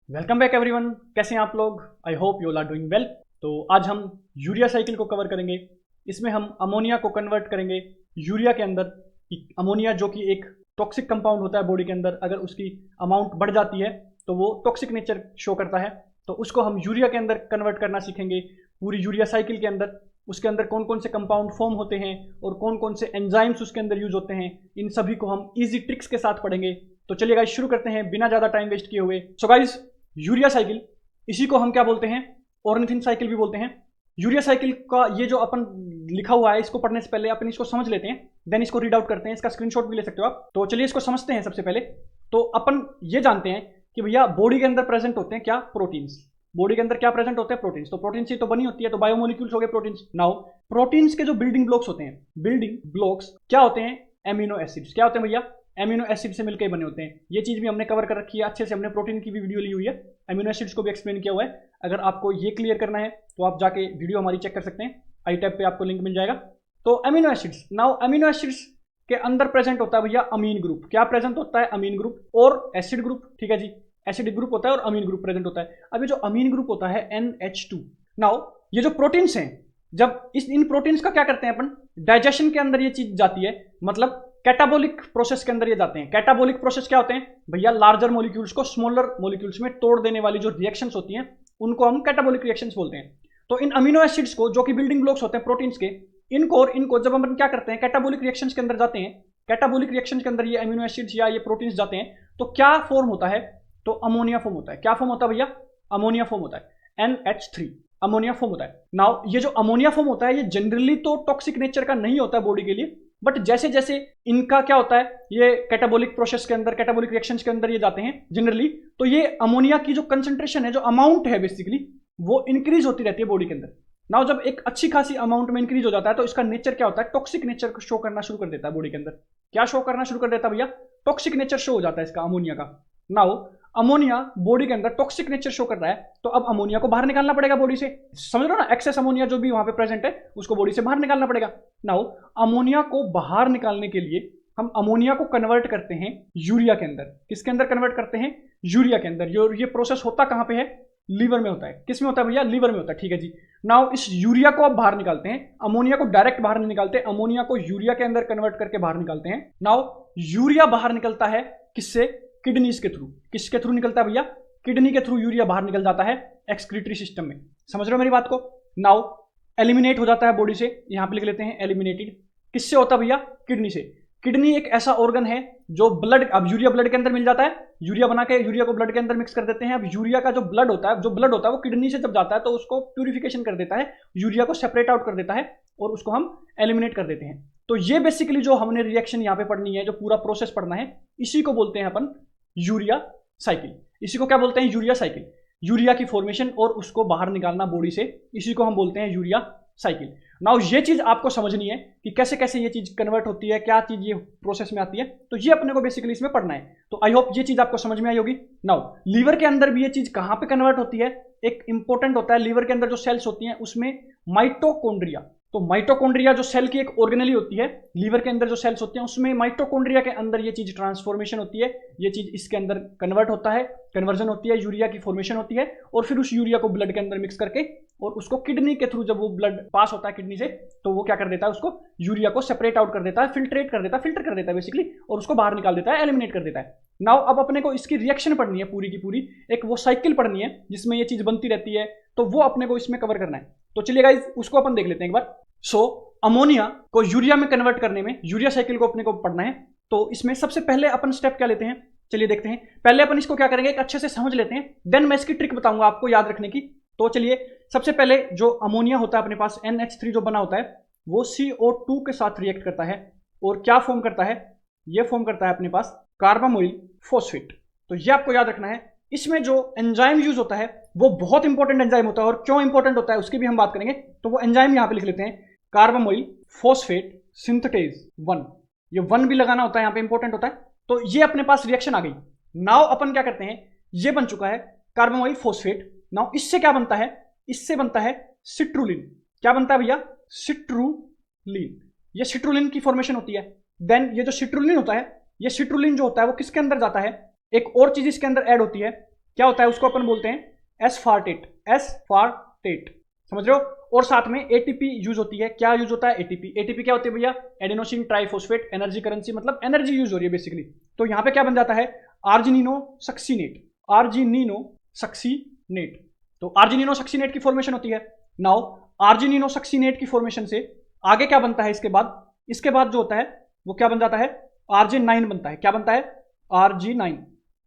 Welcome back everyone. कैसे हैं आप लोग? I hope you all are doing well. तो आज हम यूरिया साइकिल को कवर करेंगे। इसमें हम अमोनिया को कन्वर्ट करेंगे यूरिया के अंदर। अमोनिया जो कि एक टॉक्सिक कंपाउंड होता है बॉडी के अंदर, अगर उसकी अमाउंट बढ़ जाती है तो वो टॉक्सिक नेचर शो करता है। तो उसको हम यूरिया के अंदर कन्वर्ट करना सीखेंगे पूरी यूरिया साइकिल के अंदर। उसके अंदर कौन कौन से कंपाउंड फॉर्म होते हैं और कौन कौन से एंजाइम्स उसके अंदर यूज होते हैं, इन सभी को हम इजी ट्रिक्स के साथ पढ़ेंगे। तो चलिए गाइस शुरू करते हैं बिना ज़्यादा टाइम वेस्ट किए हुए। सो गाइस, यूरिया साइकिल, इसी को हम क्या बोलते हैं? ऑर्निथिन साइकिल भी बोलते हैं। यूरिया साइकिल का ये जो अपन लिखा हुआ है, इसको पढ़ने से पहले अपन इसको समझ लेते हैं, देन इसको रीड आउट करते हैं। इसका स्क्रीनशॉट भी ले सकते हो आप। तो चलिए इसको समझते हैं। सबसे पहले तो अपन ये जानते हैं कि भैया बॉडी के अंदर प्रेजेंट होते हैं क्या? प्रोटीन्स। बॉडी के अंदर क्या प्रेजेंट होते हैं? प्रोटीन्स। तो प्रोटीन से तो बनी होती है, तो बायोमोलिक्यूल्स हो गए प्रोटीन्स। नाउ प्रोटीन्स के जो बिल्डिंग ब्लॉक्स होते हैं, बिल्डिंग ब्लॉक्स क्या होते हैं? Amino acids. क्या होते हैं भैया? एमिनो एसिड से मिलकर बने होते हैं। ये चीज भी हमने कवर कर रखी है अच्छे से, हमने प्रोटीन की भी वीडियो ली हुई है, एमिनो एसिड्स को भी एक्सप्लेन किया हुआ है। अगर आपको ये क्लियर करना है तो आप जाके वीडियो हमारी चेक कर सकते हैं, आई टैब पे आपको लिंक मिल जाएगा। तो amino acids, now amino acids के अंदर प्रेजेंट होता है भैया अमीन ग्रुप। क्या प्रेजेंट होता है? अमीन ग्रुप और एसिड ग्रुप। ठीक है जी, एसिडिक ग्रुप होता है और अमीन ग्रुप प्रेजेंट होता है। अब ये जो अमीन ग्रुप होता है NH2। नाउ ये जो प्रोटीन्स हैं, जब इन प्रोटीन्स का क्या करते हैं अपन? डाइजेशन के अंदर ये चीज जाती है, मतलब कैटाबोलिक प्रोसेस के अंदर ये जाते हैं। कैटाबोलिक प्रोसेस क्या होते हैं भैया? लार्जर मॉलिक्यूल्स को स्मॉलर मॉलिक्यूल्स में तोड़ देने वाली जो रिएक्शंस होती हैं, उनको हम कैटाबोलिक रिएक्शंस बोलते हैं। तो इन अमीनो एसिड्स को, जो कि बिल्डिंग ब्लॉक्स होते हैं प्रोटीन्स के, इनको और इनको जब हम क्या करते हैं, कैटाबोलिक रिएक्शंस के अंदर जाते हैं, कैटाबोलिक रिएक्शंस के अंदर ये अमीनो एसिड्स या ये प्रोटीन्स जाते हैं, तो क्या फॉर्म होता है? तो अमोनिया फॉर्म होता है। क्या फॉर्म होता है भैया? अमोनिया फॉर्म होता है, NH3 अमोनिया फॉर्म होता है। नाउ ये जो अमोनिया फॉर्म होता है, ये जनरली तो टॉक्सिक नेचर का नहीं होता है बॉडी के लिए, बट जैसे जैसे इनका क्या होता है, ये कैटाबोलिक प्रोसेस के अंदर, कैटाबोलिक रिएक्शंस के अंदर ये जाते हैं जनरली, तो ये अमोनिया की जो कंसंट्रेशन है, जो अमाउंट है बेसिकली, वो इंक्रीज होती रहती है बॉडी के अंदर। नाउ जब एक अच्छी खासी अमाउंट में इंक्रीज हो जाता है तो इसका नेचर क्या होता है? टॉक्सिक नेचर को शो करना शुरू कर देता है बॉडी के अंदर। क्या शो करना शुरू कर देता है भैया? टॉक्सिक नेचर शो हो जाता है इसका, अमोनिया का। नाउ अमोनिया बॉडी के अंदर टॉक्सिक नेचर शो कर रहा है, तो अब अमोनिया को बाहर निकालना पड़ेगा बॉडी से। समझ रहे हो ना? एक्सेस अमोनिया जो भी वहां पे प्रेजेंट है, उसको बॉडी से बाहर निकालना पड़ेगा। नाउ अमोनिया को बाहर निकालने के लिए हम अमोनिया को कन्वर्ट करते हैं यूरिया के अंदर। किसके अंदर कन्वर्ट करते हैं? यूरिया के अंदर। ये प्रोसेस होता कहां पे है? लीवर में होता है। किस में होता है भैया? लीवर में होता है। ठीक है जी। नाउ इस यूरिया को अब बाहर निकालते हैं, अमोनिया को डायरेक्ट बाहर नहीं निकालते, अमोनिया को यूरिया के अंदर कन्वर्ट करके बाहर निकालते हैं। नाउ यूरिया बाहर निकलता है किससे? किडनीज के थ्रू। किसके थ्रू निकलता है भैया? किडनी के थ्रू यूरिया बाहर निकल जाता है एक्सक्रीटरी सिस्टम में। समझ रहे हो मेरी बात को? नाउ एलिमिनेट हो जाता है बॉडी से, यहां पे लिख लेते हैं एलिमिनेटेड। किससे होता है भैया? किडनी से। किडनी एक ऐसा ऑर्गन है जो ब्लड, अब यूरिया ब्लड के अंदर मिल जाता है, यूरिया बना के यूरिया को ब्लड के अंदर मिक्स कर देते हैं। अब यूरिया का जो ब्लड होता है वो किडनी से जब जाता है तो उसको प्यूरिफिकेशन कर देता है, यूरिया को सेपरेट आउट कर देता है और उसको हम एलिमिनेट कर देते हैं। तो ये बेसिकली जो हमने रिएक्शन यहाँ पे पढ़नी है, जो पूरा प्रोसेस पढ़ना है, इसी को बोलते हैं अपन यूरिया साइकिल। इसी को क्या बोलते हैं? Urea cycle. यूरिया की फॉर्मेशन और उसको बाहर निकालना बॉडी से, इसी को हम बोलते हैं यूरिया साइकिल। नाउ ये चीज आपको समझनी है कि कैसे कैसे ये चीज कन्वर्ट होती है, क्या चीज ये प्रोसेस में आती है, तो ये अपने को बेसिकली इसमें पढ़ना है। तो आई होप ये चीज आपको समझ में आई होगी। नाउ लीवर के अंदर भी ये चीज कहां पे कन्वर्ट होती है? एक इंपॉर्टेंट होता है, लीवर के अंदर जो सेल्स होती हैं उसमें माइटोकॉन्ड्रिया। तो माइटोकॉन्ड्रिया जो सेल की एक ऑर्गेनली होती है, लीवर के अंदर जो सेल्स होती हैं उसमें माइटोकॉन्ड्रिया के अंदर ये चीज ट्रांसफॉर्मेशन होती है, ये चीज इसके अंदर कन्वर्ट होता है, कन्वर्जन होती है, यूरिया की फॉर्मेशन होती है, और फिर उस यूरिया को ब्लड के अंदर मिक्स करके और उसको किडनी के थ्रू, जब वो ब्लड पास होता है किडनी से, तो वो क्या कर देता है? उसको यूरिया को सेपरेट आउट कर देता है, फिल्ट्रेट कर देता है, फिल्टर कर देता है बेसिकली, और उसको बाहर निकाल देता है, एलिमिनेट कर देता है। नाउ अब अपने को इसकी रिएक्शन पढ़नी है पूरी की पूरी, एक वो साइकिल पढ़नी है जिसमें ये चीज बनती रहती है, तो वो अपने को इसमें कवर करना है। तो चलिए गाइस उसको अपन देख लेते हैं एक बार। सो अमोनिया को यूरिया में कन्वर्ट करने में यूरिया साइकिल को अपने को पढ़ना है। तो इसमें सबसे पहले अपन स्टेप क्या लेते हैं, चलिए देखते हैं। पहले अपन इसको क्या करेंगे, एक अच्छे से समझ लेते हैं, देन मैं इसकी ट्रिक बताऊंगा आपको याद रखने की। तो चलिए सबसे पहले जो अमोनिया होता है अपने पास, NH3 जो बना होता है, वो CO2 के साथ रिएक्ट करता है और क्या फॉर्म करता है? ये फॉर्म करता है अपने पास कार्बामोइल फॉस्फेट। तो ये आपको याद रखना है। इसमें जो एंजाइम यूज होता है वो बहुत इंपॉर्टेंट एंजाइम होता है, और क्यों इंपॉर्टेंट होता है उसकी भी हम बात करेंगे। तो वो एंजाइम यहां पे लिख लेते हैं, कार्बामोइल फॉस्फेट सिंथेटेज 1। ये 1 भी लगाना होता है यहां पे, इंपॉर्टेंट होता है। तो ये अपने पास रिएक्शन आ गई। नाउ अपन क्या करते हैं, ये बन चुका है कार्बामोइल फॉस्फेट। नाउ इससे क्या बनता है? इससे बनता है सिट्रुलिन। क्या बनता है भैया? सिट्रुलिन। ये सिट्रुलिन की फॉर्मेशन होती है। देन ये जो सिट्रुलिन होता है, ये सिट्रुलिन जो होता है वो किसके अंदर जाता है? एक और चीज इसके अंदर ऐड होती है, क्या होता है, उसको अपन बोलते हैं एस्पार्टेट, एस्पार्टेट, समझ रहे हो। और साथ में एटीपी यूज होती है। क्या यूज होता है, एटीपी। एटीपी क्या होती है भैया, एडेनोसिन ट्राइफॉस्फेट एनर्जी करेंसी, मतलब एनर्जी यूज हो रही है बेसिकली। तो यहां पे क्या बन जाता है, आर्जिनिनो सक्सीनेट, आर्जिनिनो सक्सीनेट। तो आर्जिनिनो सक्सीनेट की फॉर्मेशन होती है। नाउ आर्जिनिनो सक्सीनेट की फॉर्मेशन से आगे क्या बनता है, इसके बाद जो होता है वो क्या बन जाता है, आर्जिनाइन बनता है। क्या बनता है, आर्जिनाइन,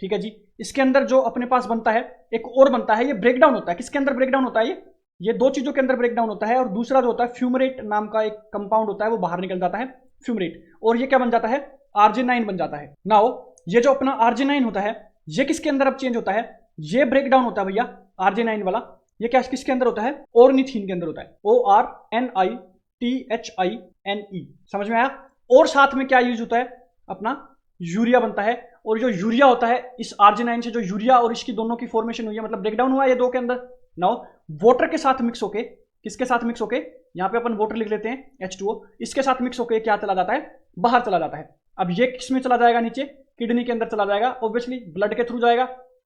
ठीक है जी। इसके अंदर जो अपने पास बनता है एक और बनता है, ये ब्रेकडाउन होता है। किसके अंदर ब्रेकडाउन होता है, ये दो चीजों के अंदर ब्रेकडाउन होता है। और दूसरा जो होता है फ्यूमरेट नाम का एक कंपाउंड होता है, वो बाहर निकल जाता है, फ्यूमरेट। और ये क्या बन जाता है, आर्जिनाइन बन जाता है। नाउ ये जो अपना आर्जिनाइन होता है, ये किसके अंदर अब चेंज होता है, ये ब्रेकडाउन होता है भैया आर्जिनाइन वाला। ये क्या किसके अंदर होता है, ऑर्निथीन के अंदर होता है, ORNITHINE, समझ में आया। और साथ में क्या यूज होता है, अपना यूरिया बनता है। और जो यूरिया होता है, इस आर्जिनाइन से जो यूरिया और इसकी दोनों की फॉर्मेशन हुई है, मतलब ब्रेकडाउन हुआ है ये दो के अंदर। नाउ वाटर के साथ मिक्स होके, किसके साथ मिक्स होके, यहां पे अपन वाटर लिख लेते हैं H2O, इसके साथ मिक्स होके क्या चला जाता है, बाहर चला जाता है। अब ये किस में चला जाएगा, नीचे किडनी के अंदर चला जाएगा, ऑब्वियसली ब्लड के थ्रू जाएगा।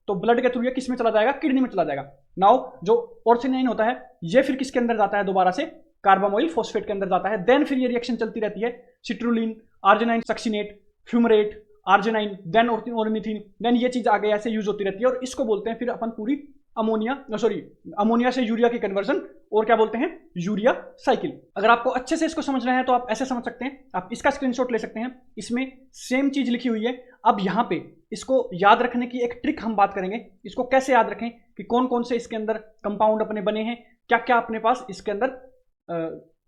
तो ब्लड के थ्रू ये किस में चला जाएगा, किडनी में चला जाएगा। नाउ जो ऑर्थिनाइन होता है, ये फिर किसके अंदर जाता है, दोबारा से कार्बामोइल फॉस्फेट के अंदर जाता है। देन फिर ये रिएक्शन चलती रहती है, citrulline, arginine succinate, fumarate, arginine, then ornithine, then ये चीज आगे ऐसे यूज होती रहती है। और इसको बोलते हैं फिर अपन पूरी अमोनिया से यूरिया की कन्वर्जन, और क्या बोलते हैं, यूरिया साइकिल। अगर आपको अच्छे से इसको समझना है तो आप ऐसे समझ सकते हैं, आप इसका स्क्रीनशॉट ले सकते हैं, इसमें सेम चीज लिखी हुई है। अब यहाँ पे इसको याद रखने की एक ट्रिक हम बात करेंगे, इसको कैसे याद रखें कि कौन कौन से इसके अंदर कंपाउंड अपने बने हैं, क्या क्या अपने पास इसके अंदर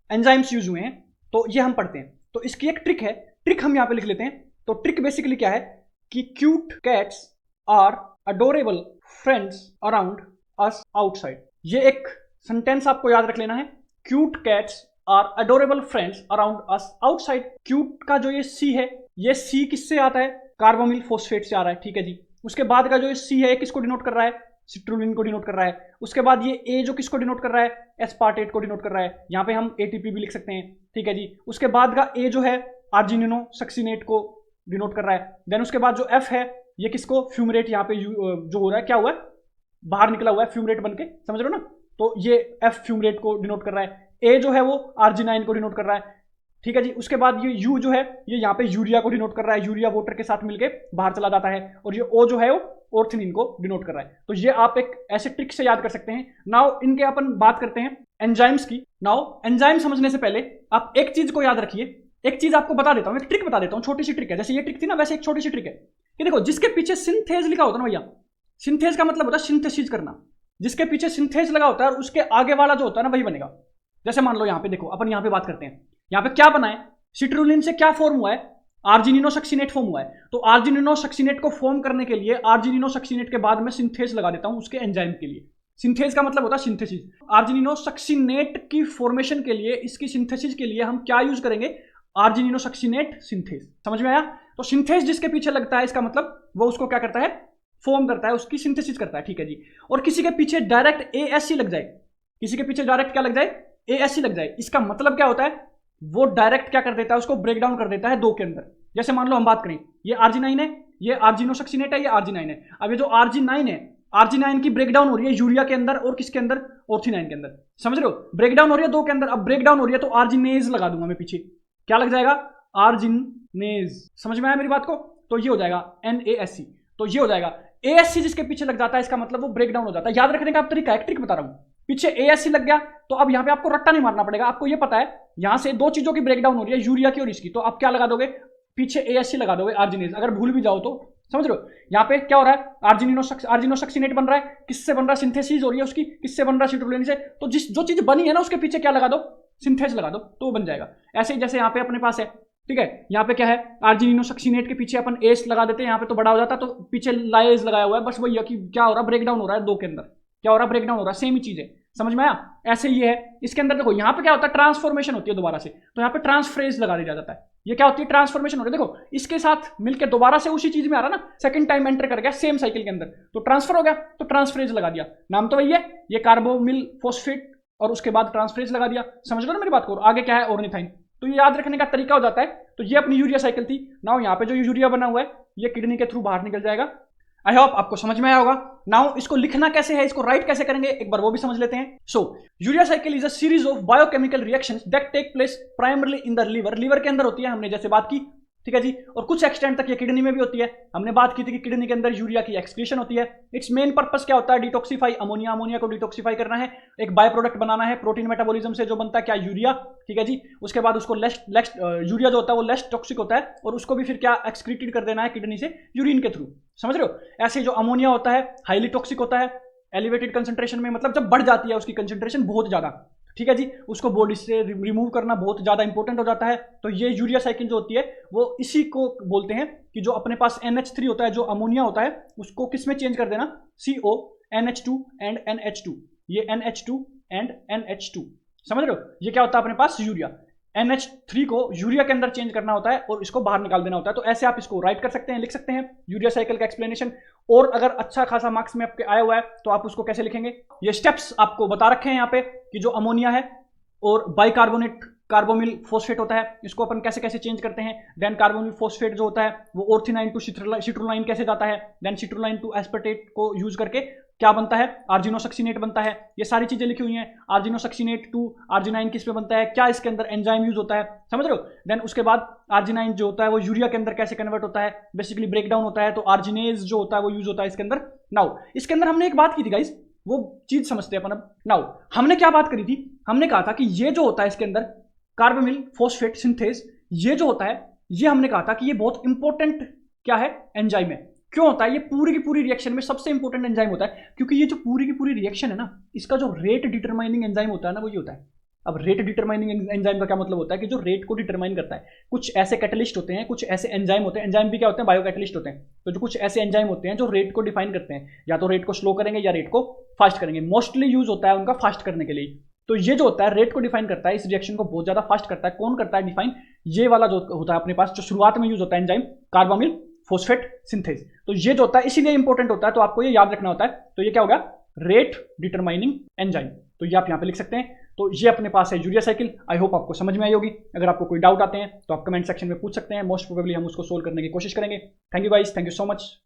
एंजाइम्स यूज हुए हैं, तो ये हम पढ़ते हैं। तो इसकी एक ट्रिक है, ट्रिक हम यहाँ पे लिख लेते हैं। तो ट्रिक बेसिकली क्या है कि cute cats are adorable friends around us outside. ये एक सेंटेंस आपको याद रख लेना है, cute cats are adorable friends around us outside. Cute का जो ये सी है, ये सी किससे आता है, कार्बोमिल फॉस्फेट से आ रहा है, ठीक है जी। उसके बाद का जो ये सी है किसको डिनोट कर रहा है, सिट्रुलिन को डिनोट कर रहा है। उसके बाद ये ए जो किसको डिनोट कर रहा है, एस्पार्टेट को डिनोट कर रहा है। यहाँ पे हम एटीपी भी लिख सकते हैं, ठीक है जी। उसके बाद का ए जो है आर्जिनिनो सक्सीनेट को डिनोट कर रहा है। देन उसके बाद जो एफ है, ये किसको, फ्यूमरेट, यहाँ पे जो हो रहा है क्या हुआ है, बाहर निकला हुआ है फ्यूमरेट बन के, समझ रहे हो ना। तो ये एफ फ्यूमरेट को डिनोट कर रहा है, ए जो है वो आर्जिनाइन को डिनोट कर रहा है, ठीक है जी। उसके बाद ये यू जो है, ये यहाँ पे यूरिया को डिनोट कर रहा है, यूरिया वाटर के साथ मिलके बाहर चला जाता है। और ये ओ जो है वो ऑर्थिनिन को डिनोट कर रहा है। तो ये आप एक ऐसे ट्रिक से याद कर सकते हैं। नाउ इनके अपन बात करते हैं एंजाइम्स की। नाउ एंजाइम समझने से पहले आप एक चीज को याद रखिए, एक चीज आपको बता देता हूं, एक ट्रिक बता देता हूं, छोटी सी ट्रिक है। जैसे ये ट्रिक थी ना, वैसे एक छोटी सी ट्रिक है कि देखो, जिसके पीछे सिंथेज लिखा होता है ना भैया, सिंथेज का मतलब होता है सिंथेसिस करना। जिसके पीछे सिंथेज लगा होता है और उसके आगे वाला जो होता है ना, वही बनेगा। जैसे मान लो यहाँ पे देखो, अपन यहाँ पे बात करते हैं, यहाँ पे क्या बना है, सिट्रुलिन से क्या फॉर्म हुआ है, आर्जिनिनो सक्सीनेट फॉर्म हुआ है। तो आर्जिनिनो सक्सीनेट को फॉर्म करने के लिए आर्जिनिनो सक्सीनेट के बाद में सिंथेज लगा देता हूं उसके एंजाइम के लिए। सिंथेज का मतलब होता है सिंथेसिस। आर्जिनिनो सक्सीनेट की फॉर्मेशन के लिए, इसकी सिंथेसिस के लिए हम क्या यूज करेंगे, आर्जिनिनो सक्सीनेट सिंथेज। समझ में आया। तो सिंथेज जिसके पीछे लगता है, इसका मतलब वो उसको क्या करता है, फॉर्म करता है, उसकी सिंथेसिस करता है, ठीक है जी। और किसी के पीछे डायरेक्ट ASC लग जाए, किसी के पीछे डायरेक्ट क्या लग जाए, ASC लग जाए, इसका मतलब क्या होता है, वो डायरेक्ट क्या कर देता है, उसको ब्रेक डाउन कर देता है दो के अंदर। जैसे मान लो हम बात करें, ये आर्जिनाइन है, ये आर्जिनो सक्सीनेट है, ये आर्जिनाइन है। अब ये जो आर्जिनाइन है, आर्जिनाइन की ब्रेकडाउन हो रही है यूरिया के अंदर और किसके अंदर, ऑर्थिनाइन के अंदर। समझ रहे हो, ब्रेकडाउन हो रही है दो के अंदर। अब ब्रेकडाउन हो रही है तो आर्जिनेज लगा दूंगा मैं पीछे, क्या लग जाएगा, आर्जिनेज। समझ में आया मेरी बात को। तो ये हो जाएगा NASC। तो ये हो जाएगा ASC जिसके पीछे लग जाता है, इसका मतलब वो ब्रेक डाउन हो जाता है। याद रखने का आप तरीका, एक ट्रिक बता रहा हूं। पीछे ASC लग गया तो अब यहां पे आपको रट्टा नहीं मारना पड़ेगा, आपको ये पता है यहां से दो चीजों की ब्रेक डाउन हो रही है, यूरिया की और इसकी। तो आप क्या लगा दोगे, पीछे ASC लगा दोगे, आर्जिनेज। अगर भूल भी जाओ तो समझ रहे हो, यहाँ पे क्या हो रहा है, आर्जिनो सक्सीनेट बन रहा है, किससे बन रहा है, सिंथेसिस हो रही है उसकी, किससे बन रहा है, सिट्रुलिन से। तो जो चीज बनी है ना, उसके पीछे क्या लगा दो, सिंथेज लगा दो, तो वो बन जाएगा। ऐसे ही जैसे यहाँ पे अपने पास है, ठीक है, यहाँ पे क्या है, आर्जिनिनो सक्सीनेट के पीछे अपन एस लगा देते हैं, यहाँ पे तो बड़ा हो जाता, तो पीछे लाइज लगाया हुआ है। बस वही है कि क्या हो रहा है, ब्रेक डाउन हो रहा है दो के अंदर, क्या हो रहा है, ब्रेक डाउन हो रहा है, सेम ही चीज है। समझ में आया। ऐसे ये है, इसके अंदर देखो यहाँ पे क्या होता है, ट्रांसफॉर्मेशन होती है दोबारा से, तो यहाँ पे ट्रांसफ्रेज लगा दिया जाता है। ये क्या होती है, ट्रांसफॉर्मेशन हो रही है। देखो इसके साथ मिलकर दोबारा से उसी चीज में आ रहा ना, सेकंड टाइम एंटर कर गया सेम साइकिल के अंदर, तो ट्रांसफर हो गया, तो ट्रांसफ्रेज लगा दिया। नाम तो वही है, ये कार्बोमिल फॉस्फेट और उसके बाद ट्रांसफ्रेज लगा दिया। समझ लो ना मेरी बात को। आगे क्या है, ऑर्निथाइन। तो ये याद रखने का तरीका हो जाता है। तो ये अपनी यूरिया साइकिल थी। नाउ यहाँ पे जो यूरिया बना हुआ है, ये किडनी के थ्रू बाहर निकल जाएगा। आई होप आपको समझ में आया होगा। नाउ इसको लिखना कैसे है, इसको राइट कैसे करेंगे, एक बार वो भी समझ लेते हैं। So urea cycle is a series of biochemical reactions that take place primarily in the liver. Liver के अंदर होती है, हमने जैसे बात की, ठीक है जी, और कुछ एक्सटेंट तक ये किडनी में भी होती है। हमने बात की थी कि किडनी के अंदर यूरिया की एक्सक्रीशन होती है। इट्स मेन पर्पस क्या होता है, डिटॉक्सिफाई अमोनिया, अमोनिया को डिटॉक्सिफाई करना है, एक बाय प्रोडक्ट बनाना है प्रोटीन मेटाबॉलिज्म से जो बनता है क्या, यूरिया, ठीक है जी। उसके बाद उसको यूरिया जो होता है वो लेस टॉक्सिक होता है और उसको भी फिर क्या एक्सक्रीटेड कर देना है किडनी से यूरिन के थ्रू, समझ रहे हो। ऐसे जो अमोनिया होता है हाईली टॉक्सिक होता है, एलिवेटेड कंसंट्रेशन में, मतलब जब बढ़ जाती है उसकी कंसंट्रेशन बहुत ज्यादा, ठीक है जी, उसको बॉडी से रिमूव करना बहुत ज्यादा इंपॉर्टेंट हो जाता है। तो ये यूरिया साइकिल जो होती है वो इसी को बोलते हैं कि जो अपने पास NH3 होता है, जो अमोनिया होता है, उसको किस में चेंज कर देना, CO, NH2 एंड NH2, ये NH2 एंड NH2, समझ रहे हो। ये क्या होता है अपने पास, यूरिया। NH3 को यूरिया के अंदर चेंज करना होता है और इसको बाहर निकाल देना होता है। तो ऐसे आप इसको राइट कर सकते हैं, लिख सकते हैं यूरिया साइकिल का एक्सप्लेनेशन। और अगर अच्छा खासा मार्क्स में आपके आया हुआ है तो आप उसको कैसे लिखेंगे, ये स्टेप्स आपको बता रखे हैं यहाँ पे कि जो अमोनिया है और बाइकार्बोनेट कार्बोमिल फॉस्फेट होता है, इसको अपन कैसे कैसे चेंज करते हैं। देन कार्बोमिल फॉस्फेट जो होता है वो ऑर्थिनाइन टू सिट्रोलाइन कैसे जाता है, देन सिट्रोलाइन टू एस्पर्टेट को यूज करके क्या बनता है, आर्जिनोसक्सिनेट बनता है। ये सारी चीजें लिखी हुई हैं, आर्जिनोसक्सिनेट टू आर्जिनाइन किस पे बनता है, क्या इसके अंदर एंजाइम यूज होता है, समझ रहे हो। देन उसके बाद आर्जिनाइन जो होता है वो यूरिया के अंदर कैसे कन्वर्ट होता है, बेसिकली ब्रेक डाउन होता है, तो आर्जिनेज जो होता है वो यूज होता है इसके अंदर। नाउ इसके अंदर हमने एक बात की थी गाइस, वो चीज समझते हैं अपन अब। नाउ हमने क्या बात करी थी, हमने कहा था कि ये जो होता है इसके अंदर कार्बोमिल फॉस्फेट सिंथेज, ये जो होता है, ये हमने कहा था कि ये बहुत इंपॉर्टेंट क्या है, एंजाइम है। क्यों होता है, ये पूरी की पूरी रिएक्शन में सबसे इंपॉर्टेंट एंजाइम होता है, क्योंकि ये जो पूरी की पूरी रिएक्शन है ना, इसका जो रेट डिटरमाइनिंग एंजाइम होता है ना, वो ये होता है। अब रेट डिटरमाइनिंग एंजाइम का क्या मतलब होता है कि जो रेट को डिटरमाइन करता है। कुछ ऐसे कैटलिस्ट होते हैं, कुछ ऐसे एंजाइम होते हैं, एंजाइम भी क्या होते हैं, बायो कैटलिस्ट होते हैं। तो जो कुछ ऐसे एंजाइम होते हैं जो रेट को डिफाइन करते हैं, या तो रेट को स्लो करेंगे या रेट को फास्ट करेंगे। मोस्टली यूज होता है उनका फास्ट करने के लिए। तो ये जो होता है रेट को डिफाइन करता है, इस रिएक्शन को बहुत ज्यादा फास्ट करता है। कौन करता है डिफाइन, ये वाला जो होता है अपने पास, जो शुरुआत में यूज होता है एंजाइम कार्बामिल फॉस्फेट सिंथेज। तो ये जो होता है इसीलिए इंपॉर्टेंट होता है, तो आपको ये याद रखना होता है। तो ये क्या होगा, रेट डिटरमाइनिंग एंजाइम। तो ये आप यहाँ पे लिख सकते हैं। तो ये अपने पास है यूरिया साइकिल। आई होप आपको समझ में आई होगी। अगर आपको कोई डाउट आते हैं तो आप कमेंट सेक्शन में पूछ सकते हैं, मोस्ट प्रोबेबली हम उसको सोल्व करने की कोशिश करेंगे। Thank you guys, thank you so much.